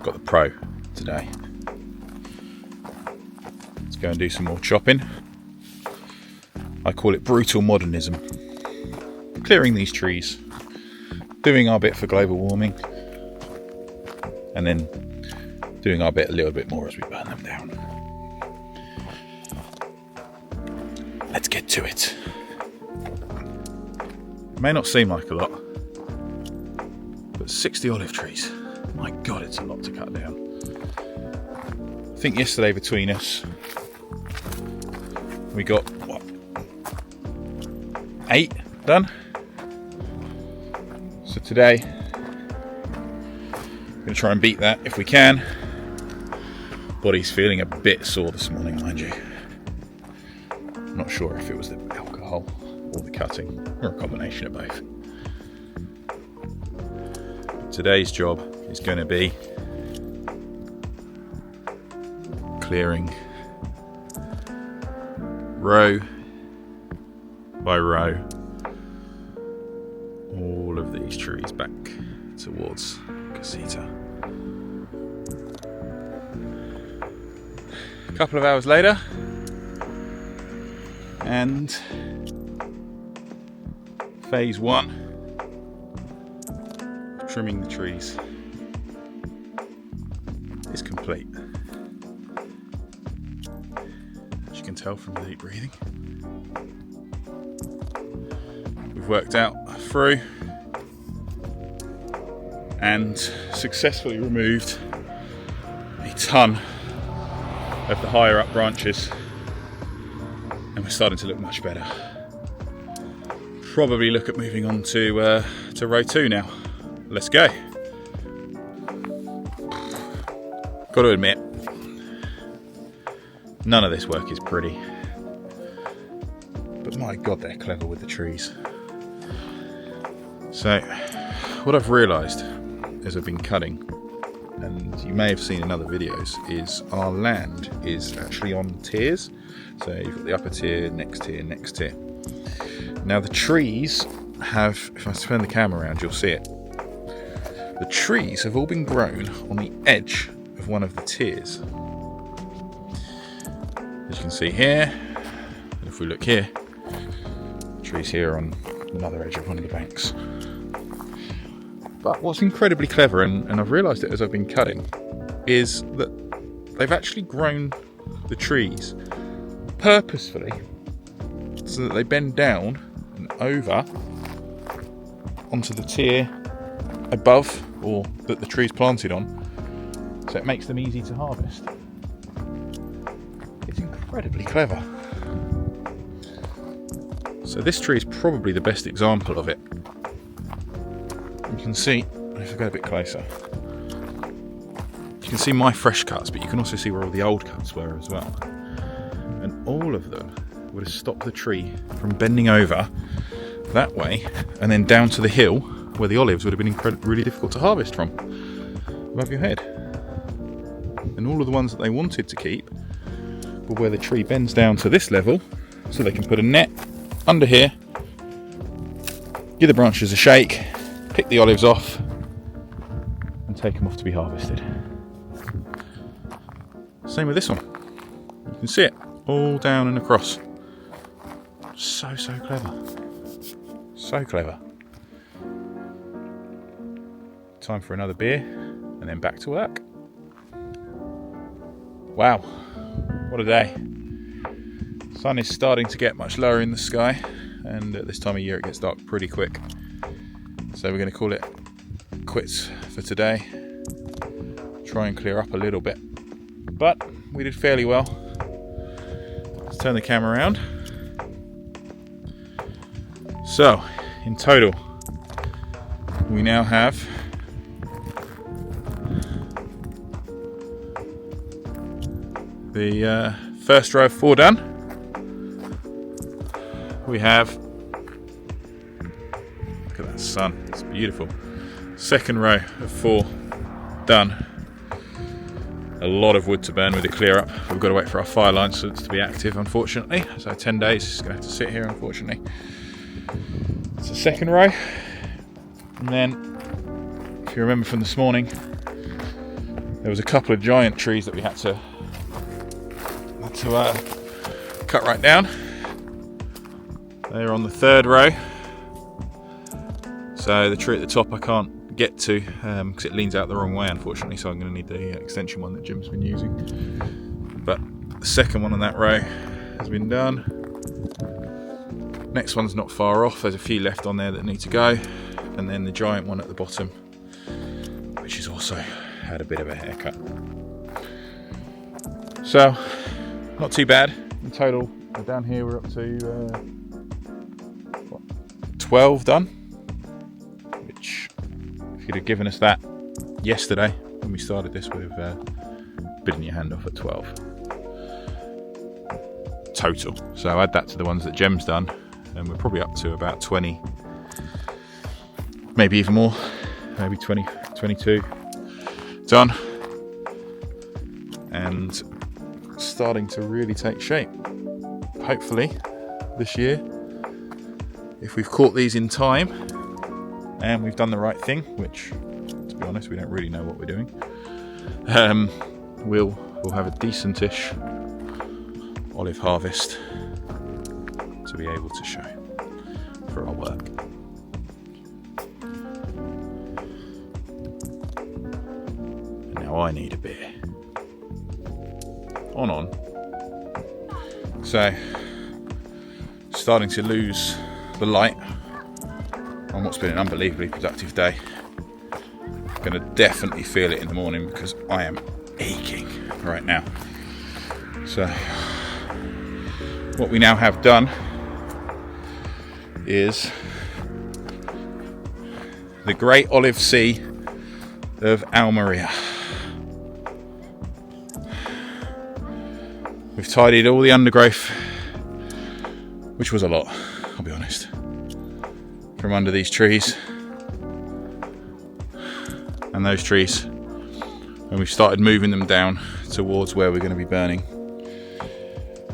got the Pro today. Let's go and do some more chopping. I call it brutal modernism. Clearing these trees, doing our bit for global warming, and then doing our bit a little bit more as we burn them down. Let's get to it. It may not seem like a lot, but 60 olive trees, my God, it's a lot to cut down. I think yesterday between us, we got, what, 8 done? So today, I'm going to try and beat that if we can. Body's feeling a bit sore this morning, mind you. I'm not sure if it was the alcohol or the cutting, or a combination of both. Today's job is going to be clearing row by row all of these trees back towards Casita. A couple of hours later, and phase 1, trimming the trees, is complete. As you can tell from the deep breathing, we've worked out through and successfully removed a ton of the higher up branches, and we're starting to look much better. Probably look at moving on to row 2 now. Let's go. Got to admit, none of this work is pretty, but my God, they're clever with the trees. So what I've realised as I've been cutting, and you may have seen in other videos, is our land is actually on tiers. So you've got the upper tier, next tier, next tier. Now the trees have, if I turn the camera around you'll see it, the trees have all been grown on the edge of one of the tiers. As you can see here, and if we look here, the trees here are on another edge of one of the banks. But what's incredibly clever, and I've realised it as I've been cutting, is that they've actually grown the trees purposefully so that they bend down and over onto the tier above, or that the tree's planted on, so it makes them easy to harvest. It's incredibly clever. So this tree is probably the best example of it. You can see, if I go a bit closer, you can see my fresh cuts, but you can also see where all the old cuts were as well. And all of them would have stopped the tree from bending over that way and then down to the hill where the olives would have been really difficult to harvest from, above your head. And all of the ones that they wanted to keep were where the tree bends down to this level, so they can put a net under here, give the branches a shake, pick the olives off and take them off to be harvested. Same with this one. You can see it all down and across. So clever. So clever. Time for another beer and then back to work. Wow, what a day. Sun is starting to get much lower in the sky, and at this time of year it gets dark pretty quick. So we're going to call it quits for today. Try and clear up a little bit. But we did fairly well. Let's turn the camera around. So, in total, we now have the first row of 4 done. We have, look at that sun, it's beautiful. Second row of 4 done. A lot of wood to burn with the clear up. We've got to wait for our fire line to be active, unfortunately. So 10 days, it's going to have to sit here, unfortunately. It's the second row. And then, if you remember from this morning, There was a couple of giant trees that we had to cut right down. They're on the third row. So the tree at the top I can't get to because it leans out the wrong way, unfortunately, so I'm going to need the extension one that Jim's been using. But the second one on that row has been done. Next one's not far off, there's a few left on there that need to go. And then the giant one at the bottom, which has also had a bit of a haircut. So, not too bad. In total, down here we're up to 12 done. Which, if you'd have given us that yesterday when we started this, would have bitten your hand off at 12 total. So add that to the ones that Jem's done, and we're probably up to about 20, maybe even more, maybe 20, 22 done, and starting to really take shape. Hopefully this year, if we've caught these in time and we've done the right thing, which, to be honest, we don't really know what we're doing, we'll have a decentish olive harvest to be able to show for our work. And now I need a beer. On. So, starting to lose the light on what's been an unbelievably productive day. Going to definitely feel it in the morning because I am aching right now. So, what we now have done is the Great Olive Sea of Almería. We've tidied all the undergrowth, which was a lot, I'll be honest, from under these trees and those trees, and we've started moving them down towards where we're going to be burning,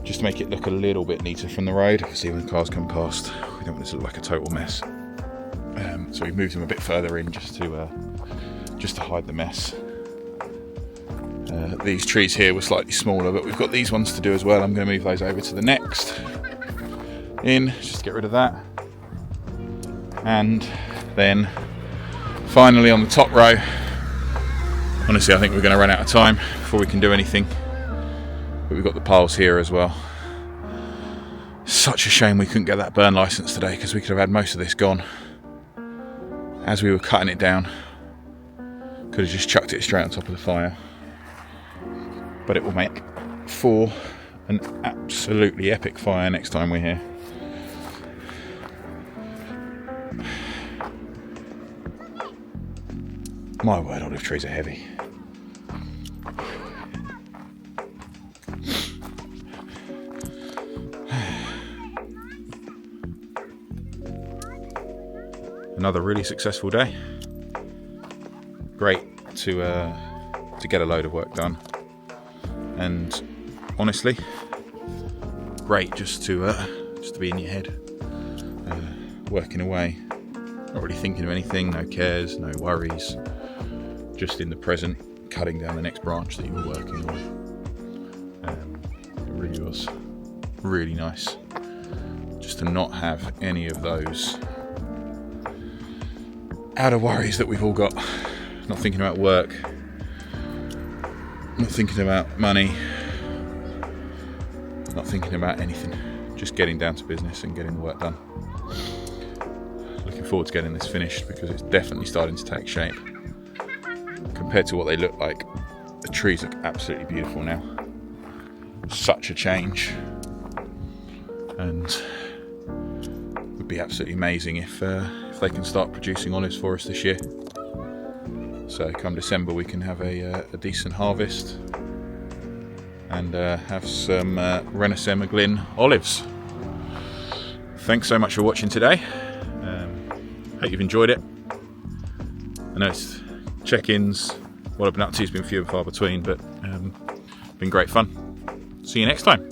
just to make it look a little bit neater from the road. Obviously when the cars come past, we don't want this to look like a total mess, so we've moved them a bit further in just to hide the mess. These trees here were slightly smaller, but we've got these ones to do as well. I'm going to move those over to the next in, just to get rid of that. And then finally on the top row, honestly I think we're going to run out of time before we can do anything, but we've got the piles here as well. Such a shame we couldn't get that burn license today, because we could have had most of this gone as we were cutting it down. Could have just chucked it straight on top of the fire. But it will make for an absolutely epic fire next time we're here. My word, olive trees are heavy. Another really successful day. Great to get a load of work done. And honestly, great just to be in your head, working away, not really thinking of anything, no cares, no worries, just in the present, cutting down the next branch that you were working on. It really was really nice just to not have any of those outer worries that we've all got. Not thinking about work, not thinking about money, not thinking about anything, just getting down to business and getting the work done. Looking forward to getting this finished because it's definitely starting to take shape. Compared to what they look like, the trees look absolutely beautiful now. Such a change, and it would be absolutely amazing if they can start producing olives for us this year. So come December we can have a decent harvest and have some Renacer McGlynn olives. Thanks so much for watching today. Hope you've enjoyed it. I know it's check-ins, what I've been up to has been few and far between, but been great fun. See you next time.